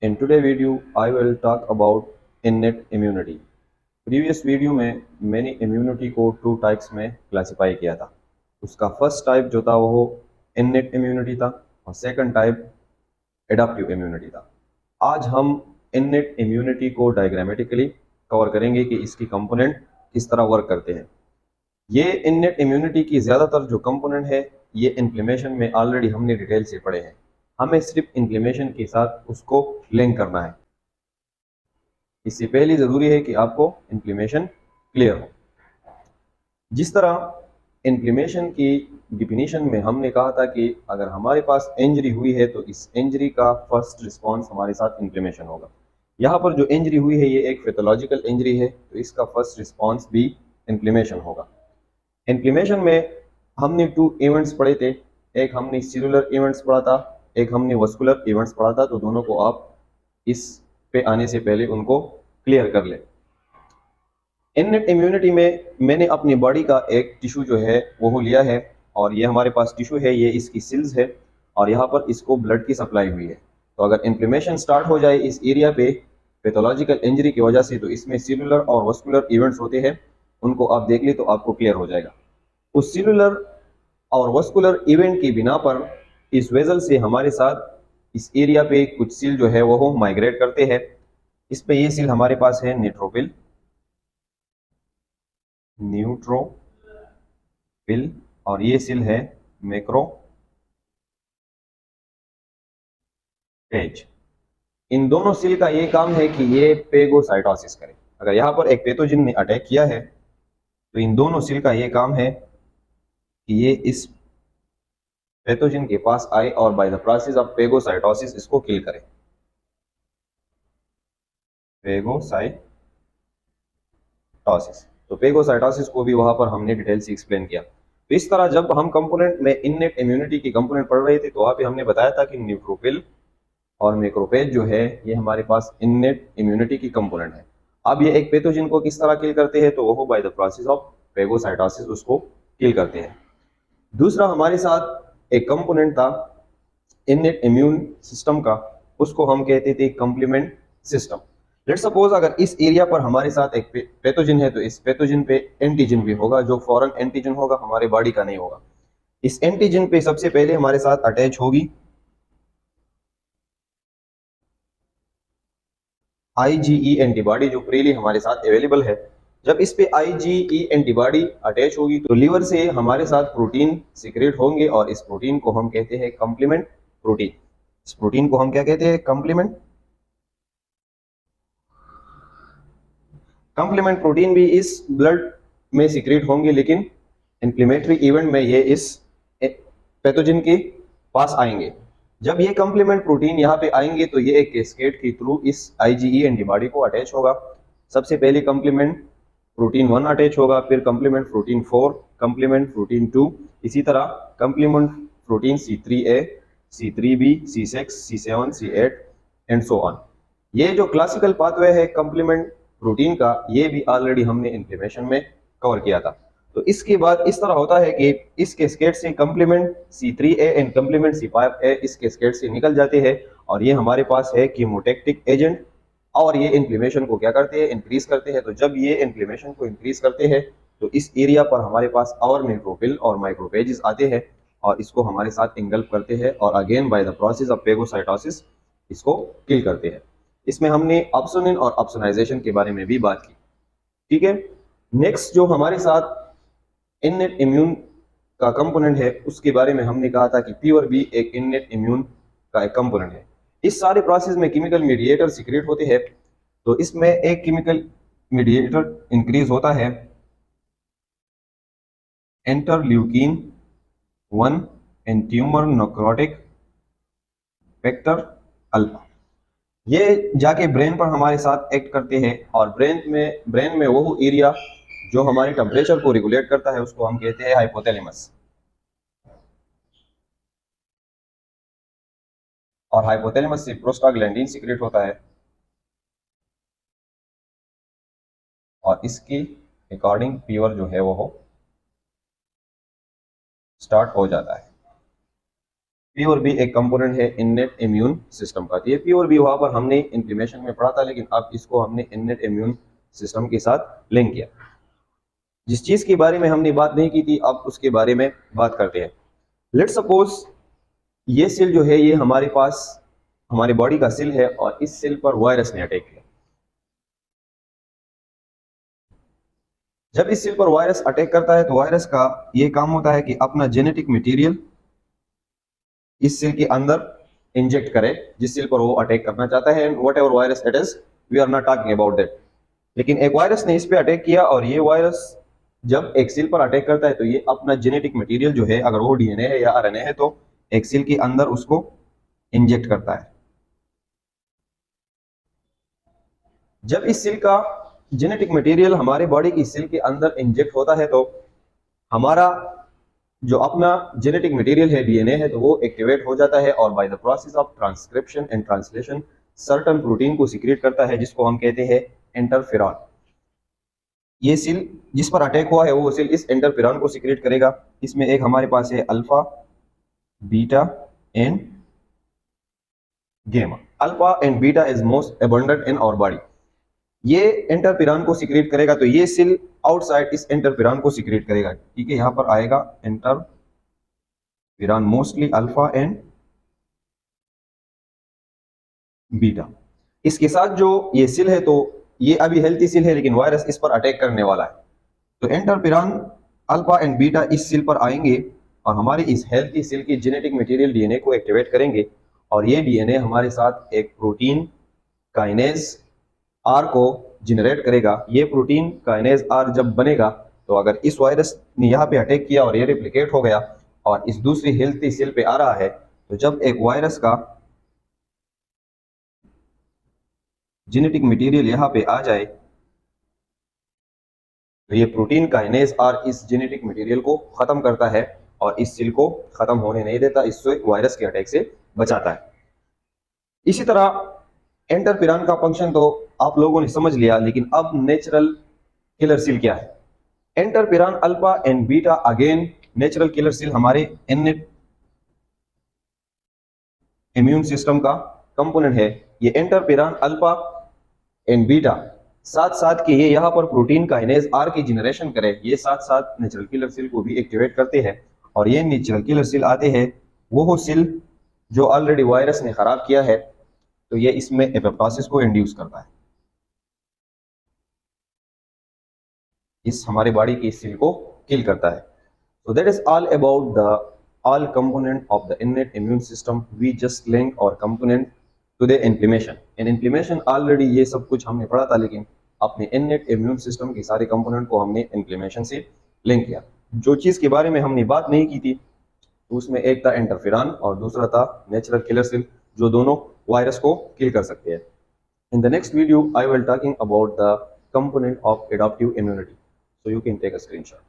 In today video, I will talk about innate immunity. Previous video में मैंने immunity को two types में classify किया था। उसका फर्स्ट टाइप जो था वो innate इम्यूनिटी था और सेकंड टाइप एडाप्टिव इम्यूनिटी था। आज हम innate इम्यूनिटी को डायग्रामेटिकली कवर करेंगे कि इसकी कंपोनेंट किस तरह वर्क करते हैं। ये innate इम्यूनिटी की ज़्यादातर जो कंपोनेंट है ये इन्फ्लेमेशन में ऑलरेडी हमने डिटेल से पढ़े हैं। हमें सिर्फ इन्फ्लेमेशन के साथ उसको लिंक करना है। इससे पहले ज़रूरी है कि आपको इन्फ्लेमेशन क्लियर हो। जिस तरह इन्फ्लेमेशन की डिफिनीशन में हमने कहा था कि अगर हमारे पास इंजरी हुई है तो इस इंजरी का फर्स्ट रिस्पॉन्स हमारे साथ इन्फ्लेमेशन होगा। यहाँ पर जो इंजरी हुई है ये एक पैथोलॉजिकल इंजरी है तो इसका फर्स्ट रिस्पॉन्स भी इन्फ्लेमेशन होगा। इन्फ्लेमेशन में हमने टू इवेंट्स पढ़े थे, एक हमने सेलुलर इवेंट्स पढ़ा था, एक हमने वस्कुलर इवेंट्स पढ़ा था। तो दोनों को आप इस पे आने से पहले उनको क्लियर कर ले। इननेट इम्यूनिटी में मैंने अपनी बॉडी का एक टिश्यू जो है वो लिया है और ये हमारे पास टिश्यू है, ये इसकी सेल्स है और यहाँ पर इसको ब्लड की सप्लाई हुई है। तो अगर इन्फ्लेमेशन स्टार्ट हो जाए इस एरिया पे पैथोलॉजिकल इंजरी की वजह से तो इसमें सेलुलर और वस्कुलर इवेंट्स होते हैं, उनको आप देख ले तो आपको क्लियर हो जाएगा। उस सेलुलर और वस्कुलर इवेंट की बिना पर इस वेजल से हमारे साथ इस एरिया पे कुछ सील जो है वो माइग्रेट करते हैं। इस पे ये सील हमारे पास है न्यूट्रोफिल, न्यूट्रोफिल और ये सील है मैक्रोफेज। इन दोनों सील का ये काम है कि ये पेगोसाइटोसिस करे। अगर यहाँ पर एक पैथोजन ने अटैक किया है तो इन दोनों सील का ये काम है कि ये इस पैथोजन के पास आए और by the process of phagocytosis इसको किल करे। पेगोसाइटोसिस, तो पेगोसाइटोसिस को भी वहां पर हमने डिटेल से एक्सप्लेन किया। तो इस तरह जब हम कंपोनेंट में इननेट इम्यूनिटी की कंपोनेंट पढ़ रहे थे तो वहां पे हमने बताया था कि न्यूट्रोफिल और मैक्रोफेज जो है ये हमारे पास इननेट इम्यूनिटी की कंपोनेंट है। अब ये एक पैथोजन को किस तरह किल करते हैं तो वो by the process of phagocytosis उसको किल करते हैं। दूसरा हमारे साथ एक कंपोनेंट था इननेट इम्यून सिस्टम का, उसको हम कहते थे कंप्लीमेंट सिस्टम। लेट्स सपोज अगर इस एरिया पर हमारे साथ एक पैथोजन है तो इस पैथोजन पे एंटीजन भी होगा, जो फॉरेन एंटीजन होगा, हमारे बॉडी का नहीं होगा। इस एंटीजन पे सबसे पहले हमारे साथ अटैच होगी आईजीई एंटीबॉडी जो फ्रीली हमारे साथ अवेलेबल है। जब इस पे आईजीई एंटीबॉडी अटैच होगी तो लीवर से हमारे साथ प्रोटीन सिक्रेट होंगे और इस प्रोटीन को हम कहते हैं कंप्लीमेंट प्रोटीन। इस प्रोटीन को हम क्या कहते हैं? कंप्लीमेंट प्रोटीन भी इस ब्लड में सिक्रेट होंगे, लेकिन इन्फ्लेमेटरी इवेंट में ये इस पैथोजन के पास आएंगे। जब ये कंप्लीमेंट प्रोटीन यहाँ पे आएंगे तो ये एक कैस्केड के थ्रू इस आईजीई एंटीबॉडी को अटैच होगा। सबसे पहले कंप्लीमेंट प्रोटीन 1 अटैच होगा, फिर कंप्लीमेंट प्रोटीन 4, कंप्लीमेंट प्रोटीन 2, इसी तरह complement protein C3A, C3B, C6, C7, C8 and so on. ये जो क्लासिकल पाथवे है कंप्लीमेंट प्रोटीन का ये भी ऑलरेडी हमने इन्फ्लेमेशन में कवर किया था। तो इसके बाद इस तरह होता है कि इस कैस्केड से complement C3A and complement C5A इस कैस्केड से निकल जाते हैं और ये हमारे पास है कीमोटैक्टिक एजेंट और ये इन्फ्लेमेशन को क्या करते हैं? इंक्रीज करते हैं। तो जब ये इन्फ्लेमेशन को इंक्रीज करते हैं तो इस एरिया पर हमारे पास और न्यूट्रोफिल और माइक्रोफेजेस आते हैं और इसको हमारे साथ इंगल्फ करते हैं और again by the process of phagocytosis इसको किल करते हैं। इसमें हमने ऑप्सोनिन और ऑप्सोनाइजेशन के बारे में भी बात की। ठीक है, नेक्स्ट जो हमारे साथ इननेट इम्यून का कंपोनेंट है उसके बारे में हमने कहा था कि फीवर भी एक इननेट इम्यून का एक कंपोनेंट है। इस सारे प्रोसेस में केमिकल मीडिएटर सीक्रेट होते हैं। तो इसमें एक केमिकल मीडिएटर इंक्रीज होता है interleukin 1 and tumour necrotic factor alpha. ये जाके ब्रेन पर हमारे साथ एक्ट करते हैं और ब्रेन में वो एरिया जो हमारे टेम्परेचर को रेगुलेट करता है उसको हम कहते हैं हाइपोथैलेमस। और हाइपोथैलेमस से प्रोस्टाग्लैंडिन सीक्रेट होता है और इसके अकॉर्डिंग फीवर जो है वो स्टार्ट हो जाता है। पी और बी एक कंपोनेंट है इननेट इम्यून सिस्टम का। तो ये पी और बी वहां पर हमने इन्फ्लेमेशन में पढ़ा था, लेकिन अब इसको हमने इननेट इम्यून सिस्टम के साथ लिंक किया। जिस चीज के बारे में हमने बात नहीं की थी, अब उसके बारे में बात करते हैं। लेट्स सपोज ये सेल जो है ये हमारे पास हमारे बॉडी का सेल है और इस सेल पर वायरस ने अटैक किया। जब इस सेल पर वायरस अटैक करता है तो वायरस का ये काम होता है कि अपना जेनेटिक मटेरियल इस सेल के अंदर इंजेक्ट करे जिस सेल पर वो अटैक करना चाहता है। And whatever virus it is, we are not talking about that. लेकिन एक वायरस ने इस पे अटैक किया और ये वायरस जब एक सेल पर अटैक करता है तो ये अपना जेनेटिक मटेरियल जो है, अगर वो डीएनए है या आरएनए है, तो एक सेल के अंदर उसको इंजेक्ट करता है। जब इस सेल का जेनेटिक मटेरियल हमारे बॉडी की सेल के अंदर इंजेक्ट होता है तो हमारा जो अपना जेनेटिक मटेरियल है, डीएनए है, तो वो एक्टिवेट हो जाता है और by the process of transcription and translation certain protein को सीक्रेट करता है जिसको हम कहते हैं इंटरफेरॉन। ये सेल जिस पर अटैक हुआ है वो सेल इस इंटरफेरॉन को सीक्रेट करेगा। इसमें एक हमारे पास है alpha, beta and gamma. Alpha and beta is most abundant in our body. ये इंटरफेरॉन को सीक्रेट करेगा तो ये सेल आउटसाइड इस इंटरफेरॉन को सीक्रेट करेगा। ठीक है, यहां पर आएगा interferon, mostly alpha and beta. इसके साथ जो ये सेल है तो ये अभी हेल्थी सेल है, लेकिन वायरस इस पर अटैक करने वाला है। तो इंटरफेरॉन, अल्फा एंड बीटा इस सेल पर आएंगे और हमारे इस हेल्थी सेल की जेनेटिक मटेरियल डीएनए को एक्टिवेट करेंगे और ये डीएनए हमारे साथ एक प्रोटीन काइनेज आर को जनरेट करेगा। ये प्रोटीन काइनेज आर जब बनेगा तो अगर इस वायरस ने यहाँ पे अटैक किया और ये रेप्लिकेट हो गया और इस दूसरी हेल्थी सेल पे आ रहा है, तो जब एक वायरस का जेनेटिक मटेरियल यहाँ पे आ जाए तो ये प्रोटीन काइनेज आर इस जेनेटिक मटेरियल को खत्म करता है और इस सेल को खत्म होने नहीं देता, इससे वायरस के अटैक से बचाता है। इसी तरह इंटरफेरॉन का फंक्शन तो आप लोगों ने समझ लिया, लेकिन अब नेचुरल किलर सेल क्या है? Interferon, alpha and beta again natural killer cell हमारे इननेट इम्यून सिस्टम का कंपोनेंट है। ये इंटरफेरॉन, अल्फा एंड बीटा साथ साथ के ये यहाँ पर प्रोटीन काइनेज आर की जनरेशन करे, ये साथ साथ नेचुरल किलर सेल को भी एक्टिवेट करते हैं। और ये नेचुरल किलर सेल आते हैं वो सेल जो ऑलरेडी वायरस ने खराब किया है, तो ये इसमें एपोप्टोसिस को इंड्यूस करता है, इस हमारे बॉडी की सेल को किल करता है। So that is all about the all component of the innate immune system. We just link our component to the inflammation. In inflammation already ये सब कुछ हमने पढ़ा था, लेकिन अपने innate immune system के सारे component को हमने inflammation से लिंक किया। जो चीज़ के बारे में हमने बात नहीं की थी उसमें एक था इंटरफेरॉन और दूसरा था नेचुरल किलर सेल, जो दोनों वायरस को किल कर सकते हैं। In the next video I will talking about the component of adaptive immunity. So you can take a screenshot.